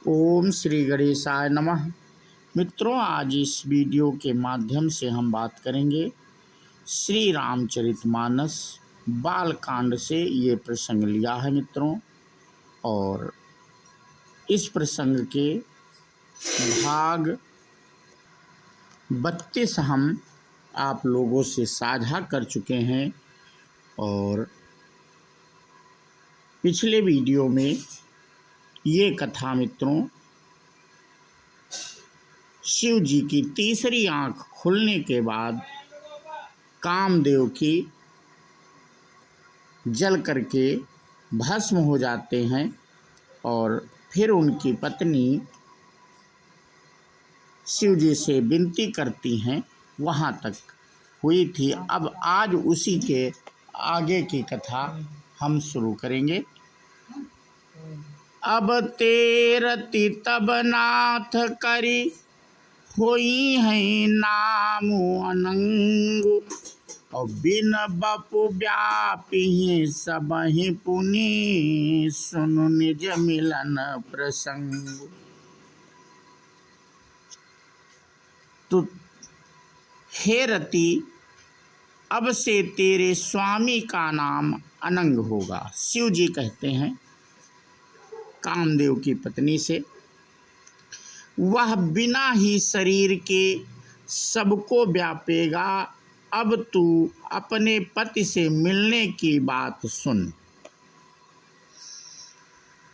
ओम श्री गणेशाय नमः। मित्रों, आज इस वीडियो के माध्यम से हम बात करेंगे श्री रामचरितमानस बालकांड से। ये प्रसंग लिया है मित्रों, और इस प्रसंग के भाग 32 हम आप लोगों से साझा कर चुके हैं। और पिछले वीडियो में ये कथा मित्रों शिव जी की तीसरी आंख खुलने के बाद कामदेव की जल करके भस्म हो जाते हैं और फिर उनकी पत्नी शिव जी से विनती करती हैं, वहाँ तक हुई थी। अब आज उसी के आगे की कथा हम शुरू करेंगे। अब तेरति तब नाथ करी होई है नाम अनंगु, और बिन बपु व्यापी सबहि पुनि सुनु निज मिलन प्रसंग। तो हे रति, अब से तेरे स्वामी का नाम अनंग होगा। शिव जी कहते हैं कामदेव की पत्नी से, वह बिना ही शरीर के सबको व्यापेगा। अब तू अपने पति से मिलने की बात सुन।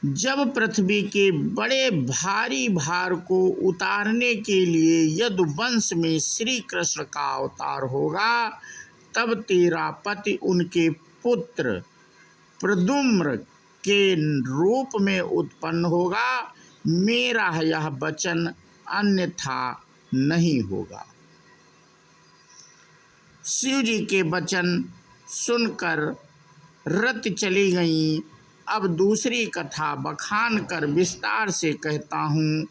जब पृथ्वी के बड़े भारी भार को उतारने के लिए यदुवंश में श्री कृष्ण का अवतार होगा, तब तेरा पति उनके पुत्र प्रद्युम्न के रूप में उत्पन्न होगा। मेरा यह वचन अन्यथा नहीं होगा। शिव जी के वचन सुनकर रत चली गई। अब दूसरी कथा बखान कर विस्तार से कहता हूँ।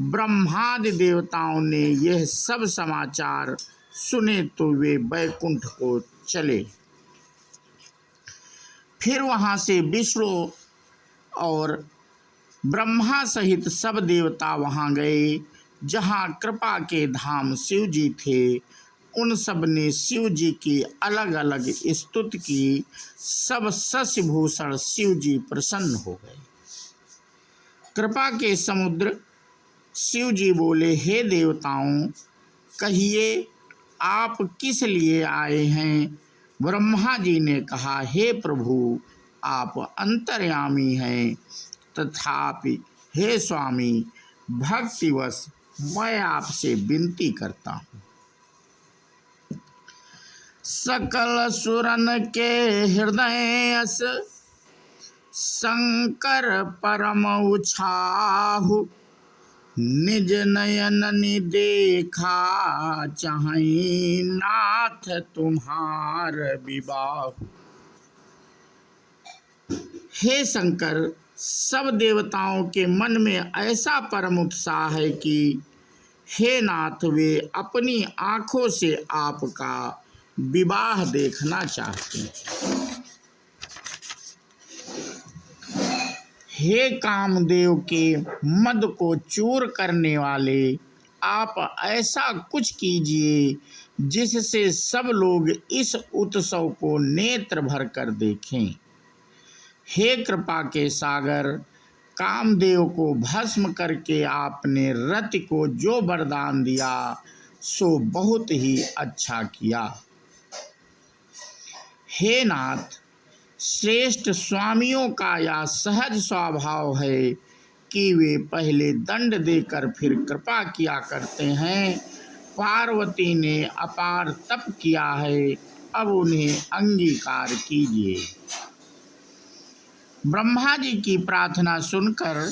ब्रह्मादि देवताओं ने यह सब समाचार सुने तो वे बैकुंठ को चले। फिर वहाँ से विष्णु और ब्रह्मा सहित सब देवता वहाँ गए, जहाँ कृपा के धाम शिव जी थे। उन सब ने शिव जी की अलग अलग स्तुति की। सब शशिभूषण शिव जी प्रसन्न हो गए। कृपा के समुद्र शिव जी बोले, हे देवताओं, कहिए आप किस लिए आए हैं। ब्रह्मा जी ने कहा, हे प्रभु, आप अंतर्यामी हैं, तथापि हे स्वामी, भक्तिवश मैं आपसे विनती करता हूँ। सकल सुरन के हृदय अस शंकर परम उछाहु, निज नयननि देखा चाहि नाथ तुम्हार विबाहु। हे शंकर, सब देवताओं के मन में ऐसा परम उत्साह है कि हे नाथ, वे अपनी आँखों से आपका विवाह देखना चाहते हैं। हे कामदेव के मद को चूर करने वाले, आप ऐसा कुछ कीजिए जिससे सब लोग इस उत्सव को नेत्र भर कर देखें। हे कृपा के सागर, कामदेव को भस्म करके आपने रति को जो वरदान दिया सो बहुत ही अच्छा किया। हे नाथ, श्रेष्ठ स्वामियों का यह सहज स्वभाव है कि वे पहले दंड देकर फिर कृपा किया करते हैं। पार्वती ने अपार तप किया है, अब उन्हें अंगीकार कीजिए। ब्रह्मा जी की प्रार्थना सुनकर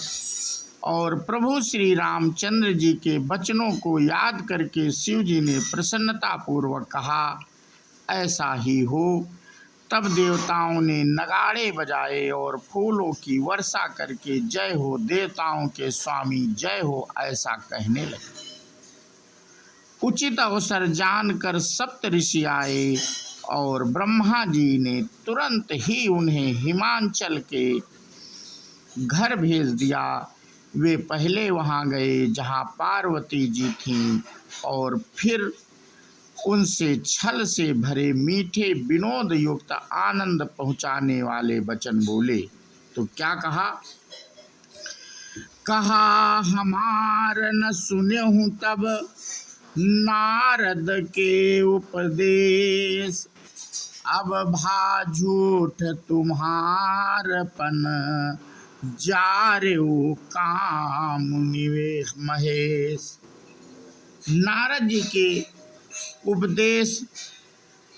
और प्रभु श्री रामचंद्र जी के वचनों को याद करके शिव जी ने प्रसन्नता पूर्वक कहा, ऐसा ही हो। तब देवताओं ने नगाड़े बजाए और फूलों की वर्षा करके जय हो देवताओं के स्वामी जय हो ऐसा कहने लगे। उचित अवसर जानकर सप्त ऋषि आए और ब्रह्मा जी ने तुरंत ही उन्हें हिमांचल के घर भेज दिया। वे पहले वहां गए जहां पार्वती जी थीं और फिर उनसे छल से भरे मीठे विनोद युक्त आनंद पहुंचाने वाले वचन बोले। तो क्या कहा? कहा हमार न सुनहु तब नारद के उपदेश, अब भा झूठ तुम्हारपन जारेऊ काम निवेश महेश। नारद जी के उपदेश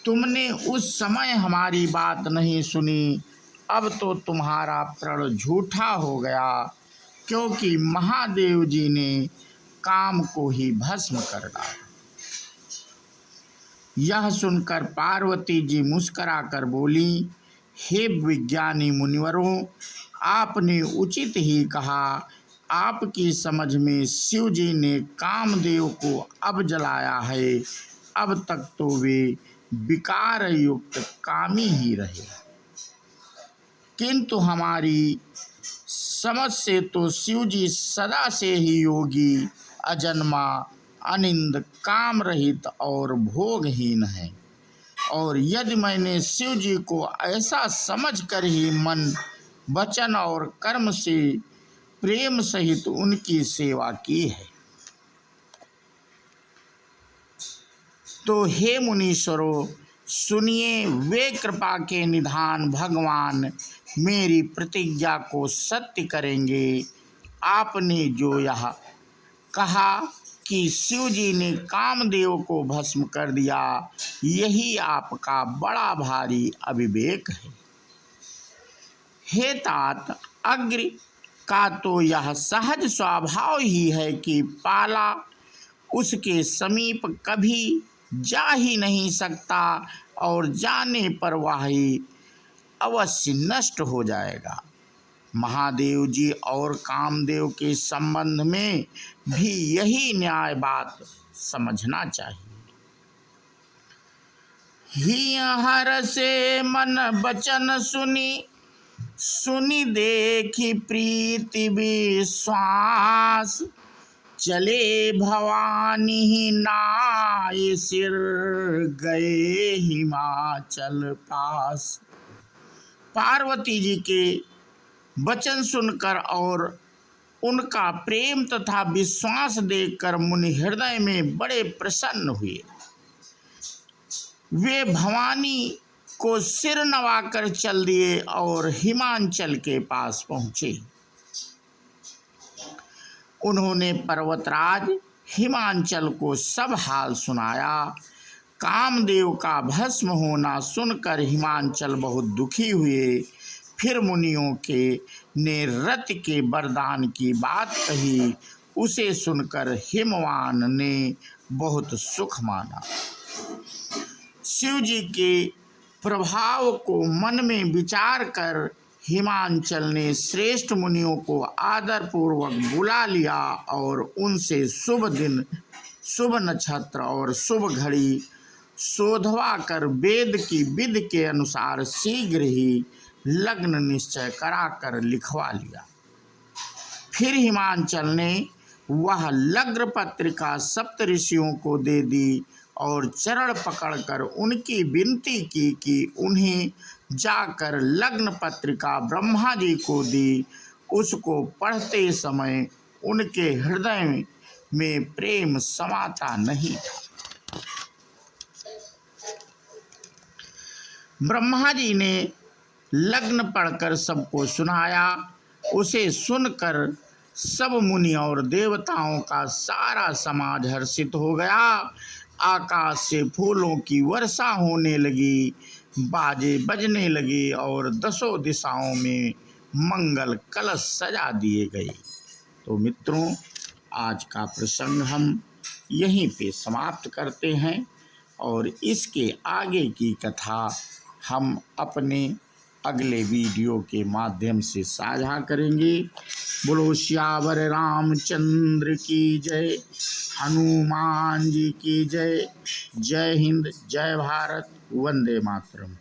तुमने उस समय हमारी बात नहीं सुनी, अब तो तुम्हारा प्रण झूठा हो गया, क्योंकि महादेव जी ने काम को ही भस्म कर डाला। यह सुनकर पार्वती जी मुस्कुराकर बोली, हे विज्ञानी मुनिवरों, आपने उचित ही कहा। आपकी समझ में शिव जी ने कामदेव को अब जलाया है, अब तक तो वे विकार युक्त कामी ही रहे, किंतु हमारी समझ से तो शिव जी सदा से ही योगी, अजन्मा, अनिंद, काम रहित और भोगहीन है। और यदि मैंने शिव जी को ऐसा समझकर ही मन, वचन और कर्म से प्रेम सहित उनकी सेवा की है, तो हे मुनीश्वरों, सुनिए, वे कृपा के निधान भगवान मेरी प्रतिज्ञा को सत्य करेंगे। आपने जो यह कहा कि शिव जी ने कामदेव को भस्म कर दिया, यही आपका बड़ा भारी अविवेक है। हे तात, अग्नि का तो यह सहज स्वभाव ही है कि पाला उसके समीप कभी जा ही नहीं सकता और जाने पर वह ही अवश्य नष्ट हो जाएगा। महादेव जी और कामदेव के संबंध में भी यही न्याय बात समझना चाहिए। ही हर से मन वचन सुनी, सुनी देखी प्रीति विश्वास, चले भवानी नाय सिर गए हिमाचल पास। पार्वती जी के वचन सुनकर और उनका प्रेम तथा विश्वास देखकर मुनि हृदय में बड़े प्रसन्न हुए। वे भवानी को सिर नवाकर चल दिए और हिमाचल के पास पहुँचे। उन्होंने पर्वतराज हिमाचल को सब हाल सुनाया। कामदेव का भस्म होना सुनकर हिमाचल बहुत दुखी हुए। फिर मुनियों के ने रति के वरदान की बात कही। उसे सुनकर हिमवान ने बहुत सुख माना। शिव जी के प्रभाव को मन में विचार कर हिमाचल ने श्रेष्ठ मुनियों को आदरपूर्वक बुला लिया और उनसे शुभ दिन, शुभ नक्षत्र और शुभ घड़ी शोधवा कर वेद की विधि के अनुसार शीघ्र ही लग्न निश्चय कराकर लिखवा लिया। फिर हिमाचल ने वह लग्न पत्रिका सप्त ऋषियों को दे दी और चरण पकड़कर उनकी विनती की कि उन्हें जाकर लग्न पत्रिका ब्रह्मा जी को दी। उसको पढ़ते समय उनके हृदय में प्रेम समाता नहीं था। ब्रह्मा जी ने लग्न पढ़कर सबको सुनाया। उसे सुनकर सब मुनि और देवताओं का सारा समाज हर्षित हो गया। आकाश से फूलों की वर्षा होने लगी, बाजे बजने लगे और दसों दिशाओं में मंगल कलश सजा दिए गए। तो मित्रों, आज का प्रसंग हम यहीं पे समाप्त करते हैं और इसके आगे की कथा हम अपने अगले वीडियो के माध्यम से साझा करेंगे। बोलो श्यावर रामचंद्र की जय, हनुमान जी की जय। जय हिंद, जय भारत, वंदे मातरम।